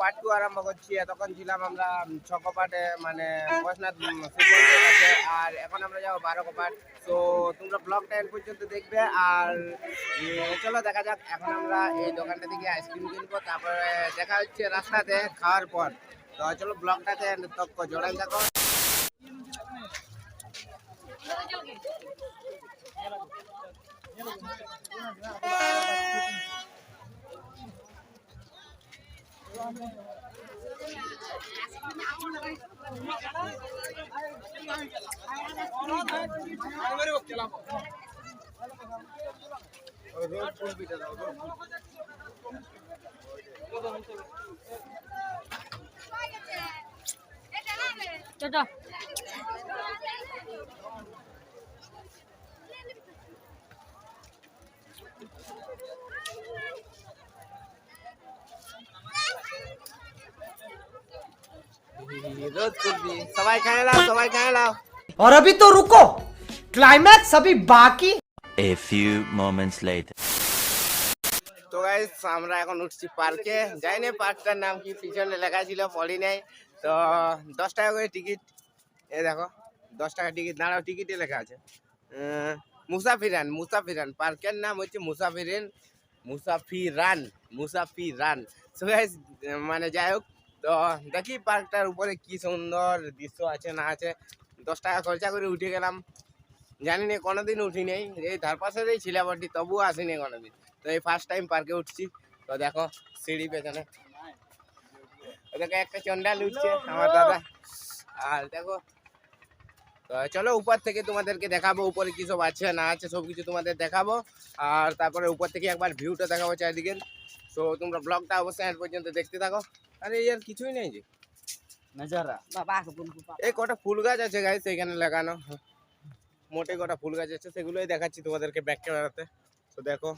Part 2 আরম্ভ করছি। এতক্ষণ ছিলাম আমরা ছকপাটে মানে বৈষ্ণব শিবমন্দিরের কাছে, আর এখন আমরা যাবো 12 কপাট। তো তোমরা ব্লগটা এর পর্যন্ত দেখবে। আর চলো দেখা যাক। এখন আমরা এই দোকানটা থেকে আইসক্রিম কিনবো, তারপরে দেখা হচ্ছে রাস্তাতে খাওয়ার পর। তো চলো ব্লগটাতে তক্ক জোড়াই দেখো। সবাই খায় নাও, সবাই খায় নাও। और अभी तो रुको, क्लाइमैक्स अभी बाकी। A few moments later. তো গাইস আমরা এখন উঠছি পার্কে। যাইনি পার্কটার নাম কি, পিছনে লেখা ছিল পড়ি নাই। তো 10 টাকা করে টিকিট। এই দেখো 10 টাকা টিকিট, দাঁড়াও টিকিটে লেখা আছে মুসাফিরান। মুসাফিরান পার্কের নাম হচ্ছে মুসাফিরিন, মুসাফিরান, মুসাফিরান। সো গাইস মানে যাই হোক, তো দেখি পার্কটার উপরে কি সুন্দর দৃশ্য আছে না আছে। 10 টাকা খরচা করে উঠে গেলাম। জানি না, কোনোদিন উঠি নেই। এই ধারপাশেরই ছিলাবাটি, তবুও আসিনি কোনোদিন। তো এই ফার্স্ট টাইম পার্কে উঠছি। তো দেখো সিঁড়ি পেছনে, ওদেরকে একটা চন্ডাল উঠছে আমার দাদা। আর দেখো, তো চলো উপর থেকে তোমাদেরকে দেখাবো উপরে কি সব আছে না আছে, সব কিছু তোমাদের দেখাবো। আর তারপরে উপর থেকে একবার ভিউটা দেখাবো চারিদিকে। তো তোমরা ব্লগটা অবশ্যই এর পর্যন্ত দেখতে থাকো। আরে ইয়ার কিছুই নেই যে नजारा এই কটা ফুল গাছ আছে গাইস এখানে লাগানো, মোটে কটা ফুল গাছ আছে, সেগুলোই দেখাচ্ছি তোমাদেরকে ব্যাক ক্যামেরাতে। তো দেখো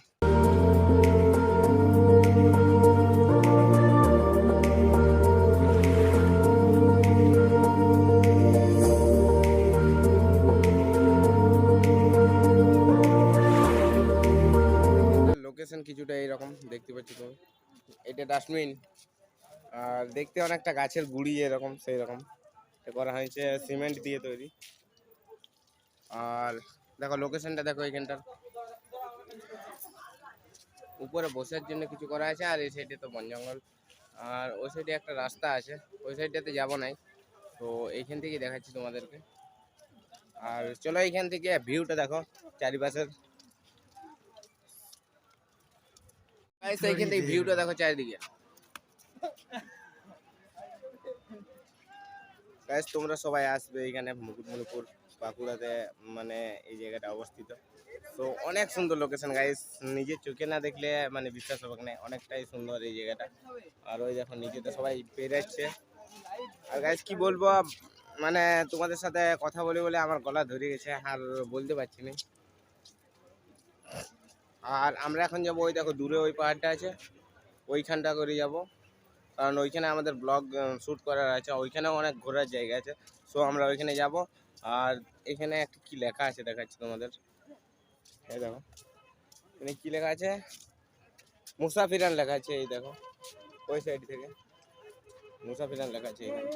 লোকেশন কিছুটা এইরকম দেখতে পাচ্ছ তুমি। এটা ডাস্টবিন, আর দেখতে অনেকটা গাছের গুড়ি এরকম সেই রকম করা হয়েছে, সিমেন্ট দিয়ে তৈরি। আর দেখো লোকেশনটা দেখো, এখানটার উপরে বসার জন্য কিছু করা আছে। আর এই সাইডে তো বন জঙ্গল, আর ওই সাইডে একটা রাস্তা আছে, ওই সাইডটাতে যাবো নাই। তো এইখান থেকেই দেখাচ্ছি তোমাদেরকে। আর চলো এইখান থেকে ভিউটা দেখো চারিপাশের। এইখান থেকে ভিউটা দেখো চারিদিকে। গাইস তোমরা সবাই আসবে এখানে মুকুটমণিপুর বাঁকুড়াতে, মানে এই জায়গাটা অবস্থিত। তো অনেক সুন্দর লোকেশন গাইস, নিজের চোখে না দেখলে মানে বিশ্বাস হবে না, অনেকটাই সুন্দর এই জায়গাটা। আর ওই দেখো নিচেতে সবাই বেরাচ্ছে। আর গাইস কি বলবো, মানে তোমাদের সাথে কথা বলে বলে আমার গলা ধরে গেছে, আর বলতে পারছি না। আর আমরা এখন যাবো ওই দেখো দূরে ওই পাহাড়টা আছে, ওইখানটা করে যাব। কারণ ওইখানে আমাদের ব্লগ শ্যুট করার আছে, ওইখানেও অনেক ঘোরার জায়গা আছে। সো আমরা ওইখানে যাব। আর এখানে একটা কি লেখা আছে দেখাচ্ছি তোমাদের, এই দেখো এখানে কি লেখা আছে, মুসাফিরান লেখা আছে। এই দেখো ওই সাইড থেকে মুসাফিরান লেখা আছে এখানে।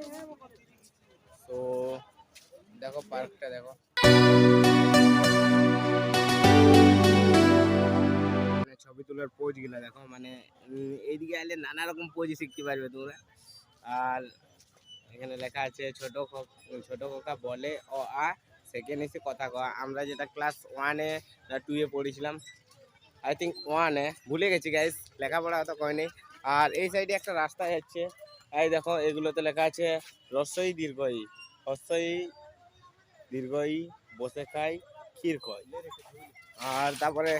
তো দেখো পার্কটা দেখো, ছবি তোলার পোজ গুলা দেখো, মানে এইদিকে আইলে নানা রকম পোজ শিখতে পারবে তোমরা। আর এখানে লেখা আছে ছোট খোকা বলে অ আ সেকেন্ড এসে কথা কয়া। আমরা যেটা ক্লাস 1-এ না 2-এ পড়েছিলাম, আই থিঙ্ক 1-এ, ভুলে গেছি গাইস, লেখাপড়া অত কয়নি। আর এই সাইডে একটা রাস্তা যাচ্ছে, এই দেখো এগুলোতে লেখা আছে রস্বই দীর্ঘই, হস্যই দীর্ঘই, বসে খাই ক্ষীর কয়। আর তারপরে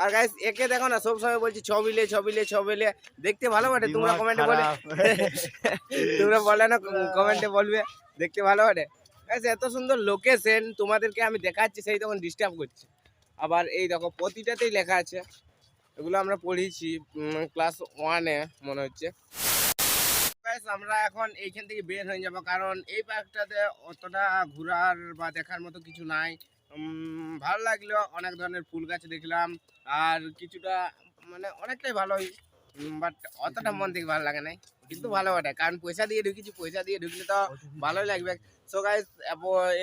আর গাইস একে দেখো না, সব সময় বলছি ছবিলে ছবিলে ছবিলে, দেখতে ভালো বটে, তোমরা কমেন্টে বলে তোমরা বলে না কমেন্টে বলবে দেখতে ভালো বটে। গাইস এত সুন্দর লোকেশন তোমাদেরকে আমি দেখাচ্ছি, সেই তখন ডিস্টার্ব করছে। আবার এই দেখো প্রতিটাতেই লেখা আছে, এগুলো আমরা পড়েছি ক্লাস 1-এ মনে হচ্ছে। গাইস আমরা এখন এইখান থেকে বের হয়ে যাব, কারণ এই পার্কটাতে অতটা ঘোরার বা দেখার মতো কিছু নাই। ভালো লাগলো, অনেক ধরনের ফুল গাছ দেখলাম। আর কিছুটা মানে অনেকটাই ভালোই বাট অতটা মন থেকে ভালো লাগে নাই, কিন্তু ভালো বটে, কারণ পয়সা দিয়ে ঢুকেছি, পয়সা দিয়ে ঢুকলে তো ভালোই লাগবে। সো গাইস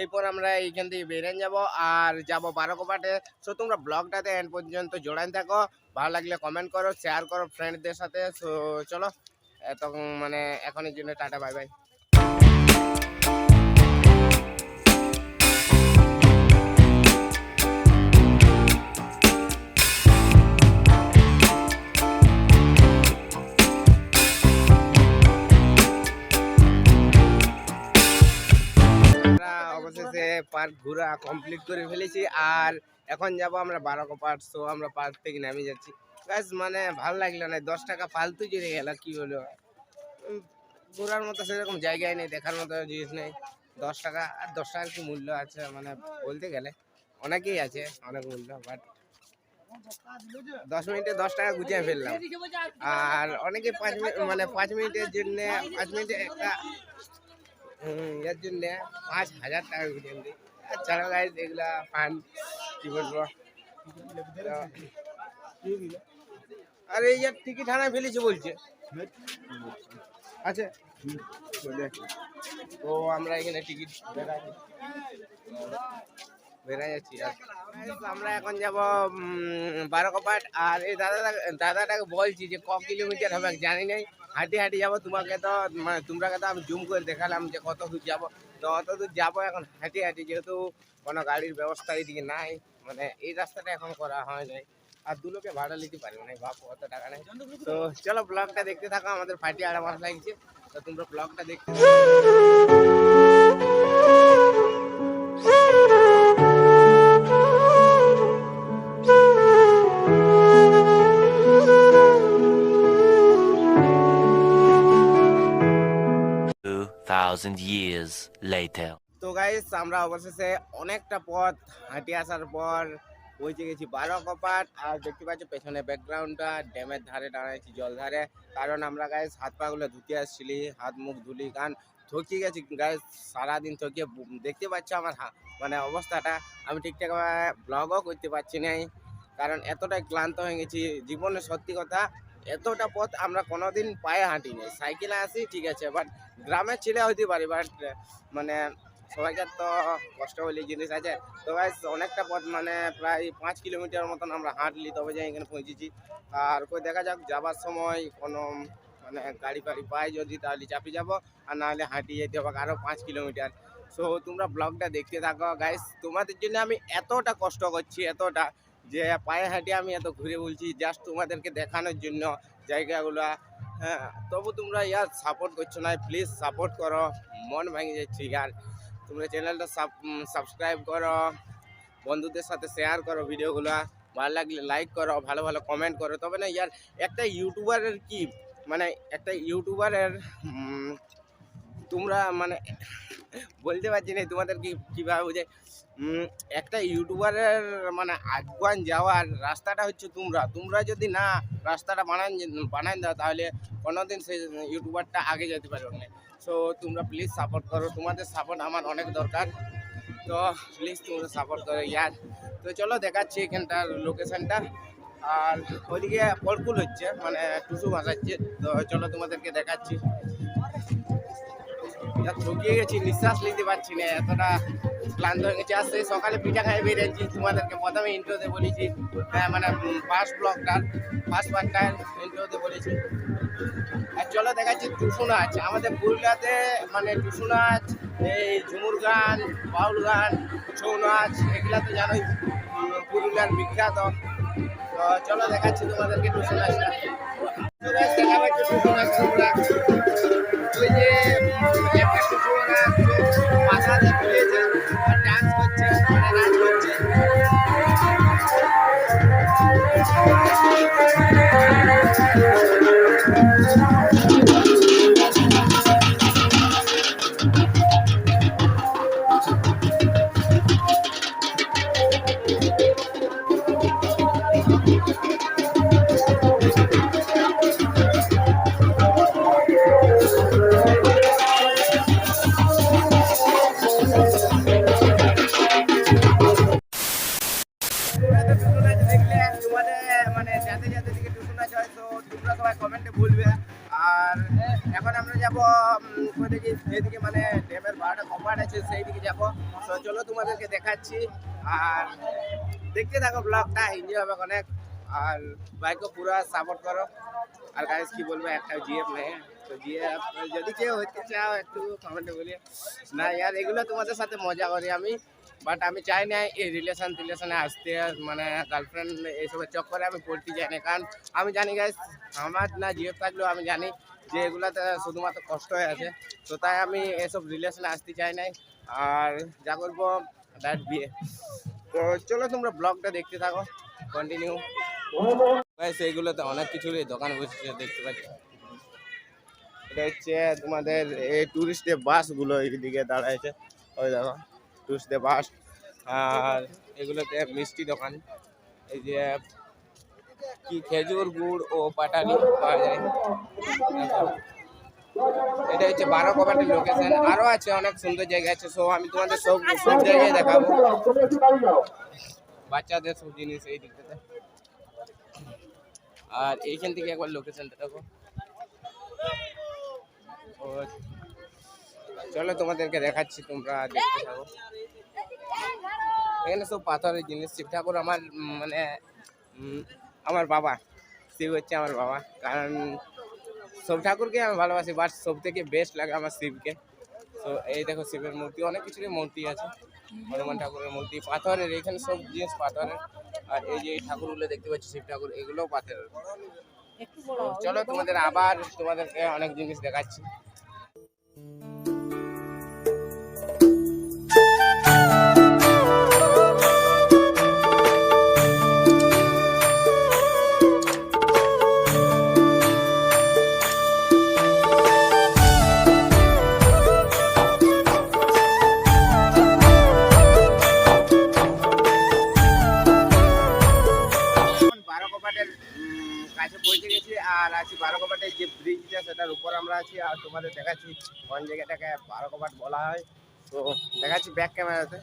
এরপর আমরা এইখান থেকে বেরিয়ে যাব আর যাব বারোকোপাটে। সো তোমরা ব্লগটাতে এন্ড পর্যন্ত জোড়ান থাকো, ভালো লাগলে কমেন্ট করো, শেয়ার করো ফ্রেন্ডদের সাথে। সো চলো তখন মানে এখনের জন্য টাটা, বাই বাই। আমরা অবশেষে পার্ক ঘোরা কমপ্লিট করে ফেলেছি আর এখন যাব আমরা বারোকোপাট। সো আমরা পার্ক থেকে নামে যাচ্ছি। গাইস মানে ভালো লাগলো না, 10 টাকা ফালতু জুড়ে গেল, কি হলো, ঘোরার মতো সেরকম জায়গায় নেই, দেখার মতো জিনিস নেই। 10 টাকা, আর 10 টাকার কি মূল্য আছে, মানে বলতে গেলে অনেকেই আছে অনেক মূল্য, বাট 10 মিনিটে 10 টাকা গুছিয়ে ফেললাম। আর অনেকে 5 মিনিট মানে 5 মিনিটের জন্য 5 মিনিটে একটা এর জন্য 5,000 টাকা গুছিয়ে দিই। আর ছাড়াও গাইস এগুলা ফান, কি বলবো। আর এই যে টিকিট হারাই ফেলেছে বলছে, আচ্ছা তো আমরা এখানে টিকিট বেড়ে যাচ্ছি। আর আমরা এখন যাব বারোকোপাট। আর এই দাদাটাকে বলছি যে ক কিলোমিটার হবে জানি নাই, হাঁটি হাঁটি যাবো। তোমাকে তো মানে তোমরাকে তো আমি জুম করে দেখালাম যে কত দূর যাবো, তো অত দূর যাবো এখন হাঁটি হাঁটি, যেহেতু কোনো গাড়ির ব্যবস্থা এইদিকে নাই, মানে এই রাস্তাটা এখন করা হয় নাই। আর দুলোকে ভাড়া নিতে পারবে না, বাপ অত টাকা নেই। তো চলো ব্লগটা দেখতে থাকো, আমাদের ফাটি 8 মাস লাগছে, তো তোমরা ব্লগটা দেখতে থাকো। 2,000 years later. তো গাইস আমরা অবশেষে অনেকটা পথ হাঁটি আসার পর পৌঁছে গেছি বারোকোপাট। আর দেখতে পাচ্ছি পেছনে ব্যাকগ্রাউন্ডটা, ড্যামের ধারে দাঁড়াইছি, জল ধারে, কারণ আমরা গাইস হাত পাগুলো ধুতে আসছিলি, হাত মুখ ধুলি, কারণ থকিয়ে গেছি গাইস, সারাদিন থকিয়ে। দেখতে পাচ্ছ আমার মানে অবস্থাটা, আমি ঠিকঠাক ব্লগও করতে পারছি না, কারণ এতটাই ক্লান্ত হয়ে গেছি। জীবনে সত্যি কথা এতটা পথ আমরা কোনোদিন পায়ে হাঁটিনি, সাইকেলে আসি ঠিক আছে, বাট গ্রামের ছেলে হইতে পারি, বাট মানে সবাইকার তো কষ্ট বলে জিনিস আছে। তো গাইস অনেকটা পথ মানে প্রায় 5 কিলোমিটার মতন আমরা হাঁটলি, তবে যাই এখানে পৌঁছেছি। আর কই দেখা যাক যাবার সময় কোনো মানে গাড়ি ফাড়ি পাই যদি, তাহলে চাপি যাব, আর নাহলে হাঁটিয়ে যেতে হবে আরও 5 কিলোমিটার। সো তোমরা ব্লগটা দেখতে থাকো গাইস, তোমাদের জন্য আমি এতটা কষ্ট করছি, এতটা যে পায়ে হাঁটি আমি এত ঘুরে বলছি, জাস্ট তোমাদেরকে দেখানোর জন্য জায়গাগুলো। হ্যাঁ, তবু তোমরা ইয়ার সাপোর্ট করছো না, প্লিজ সাপোর্ট করো, মন ভেঙে যাচ্ছে ইয়ার। তোমরা চ্যানেলটা সাবস্ক্রাইব করো, বন্ধুদের সাথে শেয়ার করো ভিডিওগুলো, ভালো লাগলে লাইক করো, ভালো ভালো কমেন্ট করো, তবে না ইয়ার একটা ইউটিউবারের কি মানে একটা ইউটিউবারের তোমরা মানে বলতে পারছি না তোমাদের কীভাবে বুঝে। একটা ইউটিউবারের মানে আগুয়ান যাওয়ার রাস্তাটা হচ্ছে তোমরা যদি না রাস্তাটা বানান দাও, তাহলে কোনোদিন সেই ইউটিউবারটা আগে যেতে পারবে না। সো তোমরা প্লিজ সাপোর্ট করো, তোমাদের সাপোর্ট আমার অনেক দরকার, তো প্লিজ তোমরা সাপোর্ট করো ইয়ার। তো চলো দেখাচ্ছি এখানটার লোকেশনটা। আর ওইদিকে পরকুল হচ্ছে মানে টুসু ভাসাচ্ছে, তো চলো তোমাদেরকে দেখাচ্ছি। ঠকিয়ে গেছি, নিঃশ্বাস নিতে পারছি না, এতটা ক্লান্ত হয়ে গেছে। আর সেই সকালে পিঠা খাই বেরিয়েছি, তোমাদেরকে প্রথমে ইন্ট্রোতে বলেছি, মানে ফার্স্ট ব্লগটার ফার্স্ট পার্টটার ইন্ট্রোতে বলেছি। আর চলো দেখাচ্ছি টুসু নাচ, আমাদের পুরুলিয়াতে মানে টুসু নাচ, এই ঝুমুর গান, বাউল গান, ছৌ নাচ, এগুলা তো জানোই পুরুলিয়ার বিখ্যাত। তো চলো দেখাচ্ছি তোমাদেরকে টুসু নাচটা। দেখা পাচ্ছি টুসু নাচ, ওই যে একটা টুসু নাচ মাথাতে তুলেছে আর ডান্স করছে, মানে নাচ করছে। 12টা কপাট আছে সেই দিকে যাবো। তো চলো তোমাদেরকে দেখাচ্ছি আর দেখতে থাকো ব্লগটা, এনজয় হবে অনেক। আর বাইকও পুরো সাপোর্ট করো। আর গাইস কি বলবো, একটা জিএফ নেই, তো জিএফ যদি কেউ হইতে চাও একটু কমেন্টে বলি। না ইয়ার এগুলো তোমাদের সাথে মজা করি আমি, বাট আমি চাই না এই রিলেশনে আসতে, মানে গার্লফ্রেন্ড এইসবের চক্করে আমি পড়তে চাই না। কারণ আমি জানি গাইস আমার না জিএফ থাকলেও আমি জানি যে এগুলাতে শুধুমাত্র কষ্ট হয়ে আছে। তো তাই আমি এসব রিলেশনে আসতে চাই নাই। আর যা করবো দ্যাট বিয়ে। তো চলো তোমরা ব্লগটা দেখতে থাকো কন্টিনিউ। সেইগুলোতে অনেক কিছুরই দোকান বসেছে দেখতে পাচ্ছি। এটা হচ্ছে তোমাদের এই টুরিস্টের বাসগুলো এইদিকে দাঁড়াইছে, ওই দেখো টুরিস্টের বাস। আর এগুলোতে মিষ্টি দোকান, এই যে কি খেজুর গুড় ও পাটালি পাওয়া যায়। এটা হচ্ছে 12 কপাটের লোকেশন, আরো আছে অনেক সুন্দর জায়গা আছে। সো আমি তোমাদের সব জায়গায় দেখাবো, বাচ্চাদের সব জিনিস এই দিকটাতে। আর এইখান থেকে একবার লোকেশনটা দেখো। ও চলো তোমাদেরকে দেখাচ্ছি, তোমরা দেখতে থাকো। এখানে সব পাথরের জিনিস। শিব ঠাকুর আমার মানে আমার বাবা, শিব হচ্ছে আমার বাবা। কারণ সব ঠাকুরকে আমি ভালোবাসি, বাট সব থেকে বেস্ট লাগে আমার শিবকে। তো এই দেখো শিবের মূর্তি, অনেক কিছুরই মূর্তি আছে, হনুমান ঠাকুরের মূর্তি পাথরের, এখানে সব জিনিস পাথরের। আর এই যে ঠাকুরগুলো দেখতে পাচ্ছি শিব ঠাকুর, এগুলোও পাথরের। চলো তোমাদেরকে অনেক জিনিস দেখাচ্ছি। কাছে পৌঁছে গেছি আর আছি 12 কপাটের যে ব্রিজটা সেটার উপর আমরা আছি। আর তোমাদের দেখাচ্ছি কোন জায়গাটাকে 12 কপাট বলা হয়। তো দেখাচ্ছি ব্যাক ক্যামেরাতে।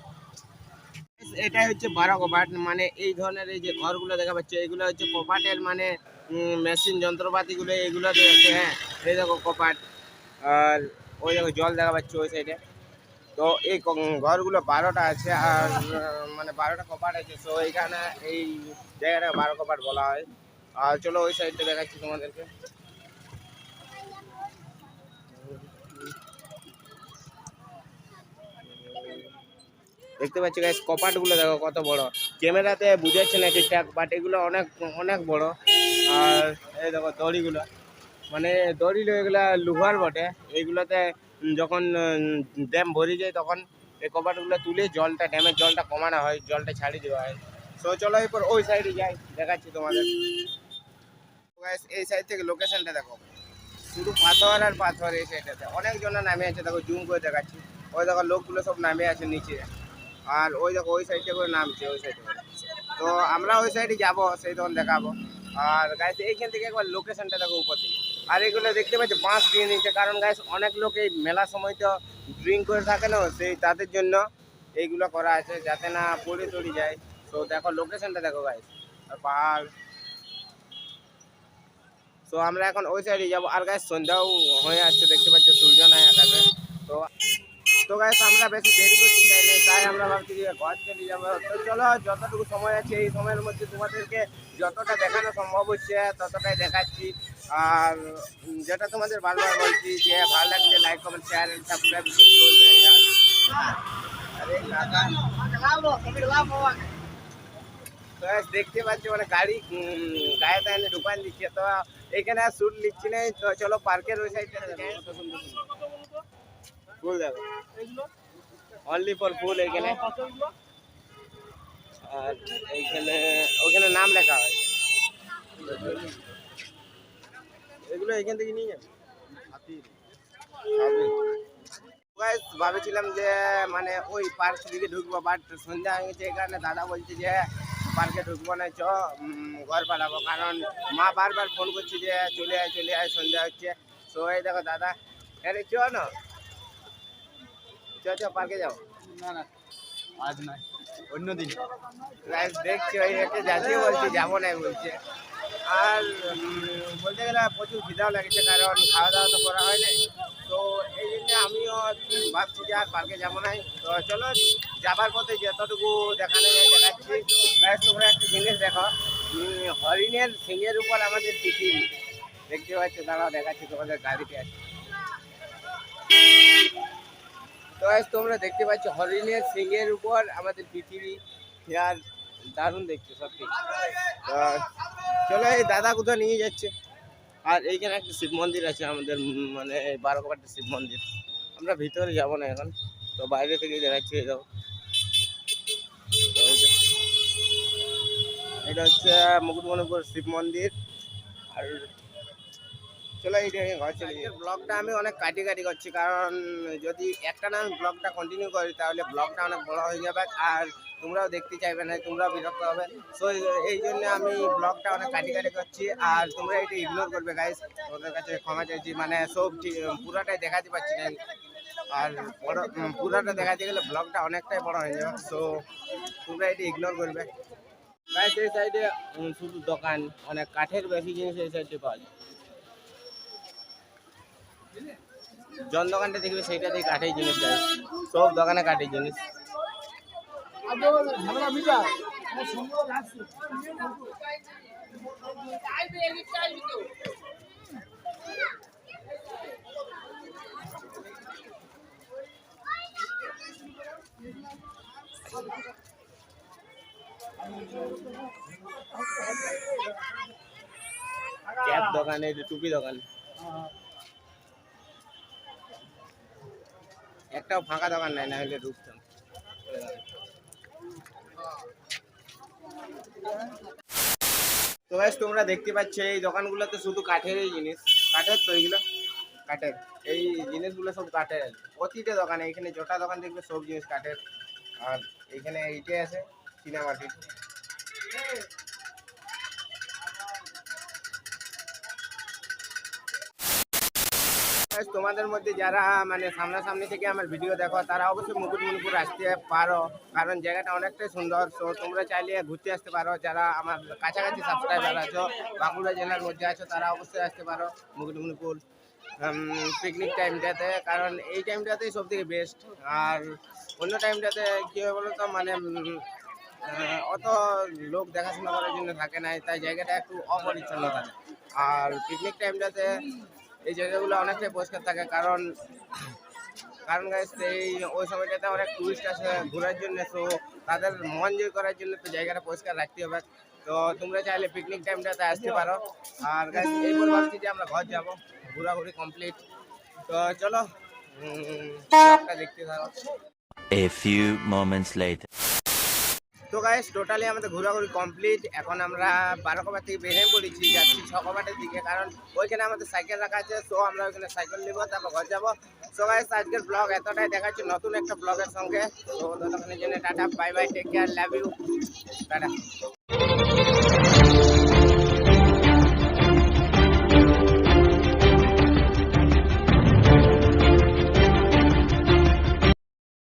এটাই হচ্ছে 12 কপাট, মানে এই ধরনের এই যে ঘরগুলো দেখা পাচ্ছে এগুলো হচ্ছে কপাটের মানে মেশিন যন্ত্রপাতিগুলো এগুলো আছে। হ্যাঁ এই দেখো কপাট, আর ওই দেখো জল দেখা পাচ্ছে ওই সাইডে। তো এই ঘরগুলো 12টা আছে আর মানে 12টা কপাট আছে। তো এইখানে এই জায়গাটা 12 কপাট বলা হয়। আর চলো ওই সাইডটা দেখাচ্ছি তোমাদেরকে। দেখতে পাচ্ছি গাইস কপাটগুলো দেখো কত বড়, ক্যামেরাতে বুঝাচ্ছে না ঠিকঠাক, বাট এগুলো অনেক অনেক বড়। আর এই দেখো দড়িগুলো, মানে দড়ি এগুলা লোহার বটে। এইগুলোতে যখন ড্যাম ভরে যায় তখন এই কপাটগুলো তুলে জলটা, ড্যামের জলটা কমানো হয়, জলটা ছাড়িয়ে দেওয়া হয়। তো চলো এরপর ওই সাইডে যাই, দেখাচ্ছি তোমাদের। এই সাইড থেকে লোকেশনটা দেখো, শুধু পাথর আর পাথর। এই সাইডটাতে অনেকজনা নামে আছে, দেখো জুম করে দেখাচ্ছি। ওই দেখো লোকগুলো সব নামে আছে নিচে, আর ওই দেখো ওই সাইডে করে নামছে ওই সাইডে। তো আমরা ওই সাইডে যাবো, সেই তখন দেখাবো। আর গাইস এইখান থেকে একবার লোকেশনটা দেখো উপর থেকে। আর এগুলো দেখতে পাচ্ছি বাঁশ দিয়ে নিচ্ছে, কারণ গাইস অনেক লোক এই মেলার সময় তো ড্রিঙ্ক করে থাকে না, সেই তাদের জন্য এইগুলো করা আছে যাতে না পড়ে টড়ে যায়। তো দেখো লোকেশনটা দেখো গাইস, আর পাহাড়। তো আমরা এখন ওই সাইডে যাবো। আর গাইস সন্ধ্যাও হয়ে আসছে, দেখতে পাচ্ছি সূর্য নাই আকাশে। তো তো গাইস আমরা বেশি দেরি করতে চাই না, তাই আমরা ভাবছি যে ঘর চলে যাবো। তো চলো যতটুকু সময় আছে এই সময়ের মধ্যে তোমাদেরকে যতটা দেখানো সম্ভব হচ্ছে ততটাই দেখাচ্ছি। আর যেটা তোমাদের ভালোভাবে বলছি যে ভালো লাগছে like comment share and subscribe করবে। আরে কাকা তো দেখতে পাচ্ছি মানে গাড়ি গায়ে তাই ঢুকান দিচ্ছে। তো এখানে আর শুট নিচ্ছি না, তো চলো পার্কের ওই সাইডটা ফুল দেখো, অনলি ফর ফুল এখানে। আর এইখানে ওখানে নাম লেখা হয়, এগুলো এখান থেকে নিয়ে যাবে। ভাবেছিলাম যে মানে ওই পার্ক দিকে ঢুকবো, বাট সন্ধ্যা হয়ে গেছে, এই কারণে দাদা বলছে যে পার্কে ঢুকবো না, চ ঘর পালাবো। কারণ মা বারবার ফোন করছে যে চলে আয় সন্ধ্যা হচ্ছে। তো এই দেখো দাদা, আরে চ না, চ পার্কে যাও। না আজ না, অন্যদিন দেখছি। ওই একে যাচ্ছি বলছি, যাবো না বলছে। আর বলতে গেলে প্রচুর খিদাও লাগছে, কারণ খাওয়া দাওয়া তো করা হয় না। তো এই জন্য আমিও ভাবছি যে আর পার্কে যাবো না। তো চলো যাবার পথে যতটুকু দেখানো যায় দেখাচ্ছি। গাইস তোমরা একটা জিনিস দেখো, হরিণের সিংহের উপর আমাদের পৃথিবী দেখতে পাচ্ছ, দাঁড়াও দেখাচ্ছি তোমাদের গাড়িতে আছে। তো গাইস তোমরা দেখতে পাচ্ছ হরিণের সিংহের উপর আমাদের পৃথিবী, আর দারুণ দেখতে সত্যি। তো চলো এই দাদা কোথাও নিয়ে যাচ্ছে। আর এইখানে একটা শিব মন্দির আছে আমাদের, মানে 12 শিব মন্দির। আমরা ভিতরে যাব না এখন, তো বাইরে থেকেই দেখাচ্ছি। এই দেখো, তো এটা হচ্ছে মুকুটমণিপুর শিব মন্দির। আর চলো এইটা ঘর চলে যাই। ব্লগটা আমি অনেক কাটি কাটি করছি, কারণ যদি একটা না আমি ব্লগটা কন্টিনিউ করি তাহলে ব্লগটা অনেক বড় হয়ে যাবে, আর তোমরাও দেখতে চাইবে না, তোমরাও বিরক্ত হবে। সো এই জন্য আমি ব্লগটা অনেক কাটি কাটি করছি, আর তোমরা এটা ইগনোর করবে গাইস, তোমাদের কাছে ক্ষমা চাইছি। মানে সব পুরাটাই দেখাতে পারছি না, আর পুরাটা দেখাতে গেলে ব্লগটা অনেকটাই বড় হয়ে যাবে। সো তোমরা এটা ইগনোর করবে গাইস। এই সাইডে শুধু দোকান, অনেক কাঠের বেশি জিনিস এই সাইডে পাওয়া যায়। জন দোকানটা দেখবে সেইটাতেই কাঠের জিনিস দেয়, সব দোকানে কাঠের জিনিস। ক্যাপ দোকানে, টুপি দোকান, একটাও ফাঁকা দোকান নাই, না হলে ঢুকতাম। তো গাইস তোমরা দেখতে পাচ্ছ এই দোকানগুলোতে শুধু কাঠেরই জিনিস, কাঠের তো এইগুলো কাঠের, এই জিনিসগুলো সব কাঠের। প্রতিটা দোকানে, এখানে জোটা দোকান দেখবে সব জিনিস কাঠের। আর এখানে এইটাই আছে চীনামাটির। তোমাদের মধ্যে যারা মানে সামনাসামনি থেকে আমার ভিডিও দেখো তারা অবশ্যই মুকুটমণিপুর আসতে পারো, কারণ জায়গাটা অনেকটাই সুন্দর। তো তোমরা চাইলে ঘুরতে আসতে পারো। যারা আমার কাছাকাছি সাবস্ক্রাইবার আছো, বাঁকুড়া জেলার মধ্যে আছো, তারা অবশ্যই আসতে পারো মুকুটমণিপুর পিকনিক টাইমটাতে, কারণ এই টাইমটাতেই সব থেকে বেস্ট। আর অন্য টাইমটাতে কী হয় বলো তো, মানে অত লোক দেখাশোনা করার জন্য থাকে না, তাই জায়গাটা একটু অপরিচ্ছন্ন থাকে। আর পিকনিক টাইমটাতে এই জায়গাগুলো অনেকটাই পরিষ্কার থাকে, কারণ গাইস এই ওই সময়টাতে অনেক টুরিস্ট আসে ঘোরার জন্য। তো তাদের মন জয় করার জন্য তো জায়গাটা পরিষ্কার রাখতে হবে। তো তোমরা চাইলে পিকনিক টাইমটাতে আসতে পারো। আর গাইস এইবার ভাবছি যে আমরা ঘর যাব, ঘোরাঘুরি কমপ্লিট। তো চলো ব্লগটা দেখতে থাকো। A few moments later. তো গাইস টোটালি আমাদের ঘোরাঘুরি কমপ্লিট। এখন আমরা 12 থেকে বেরিয়ে পড়েছি, যাচ্ছি 6 দিকে, কারণ ওইখানে আমাদের সাইকেল রাখা আছে। সো আমরা ওইখানে সাইকেল নিব, তারপর ঘর যাবো। সো গাইস আজকের ব্লগ এতটাই, দেখাচ্ছি নতুন একটা ব্লগের সঙ্গে। তো ততক্ষণের জন্য tata, bye bye, take care, love you, tata.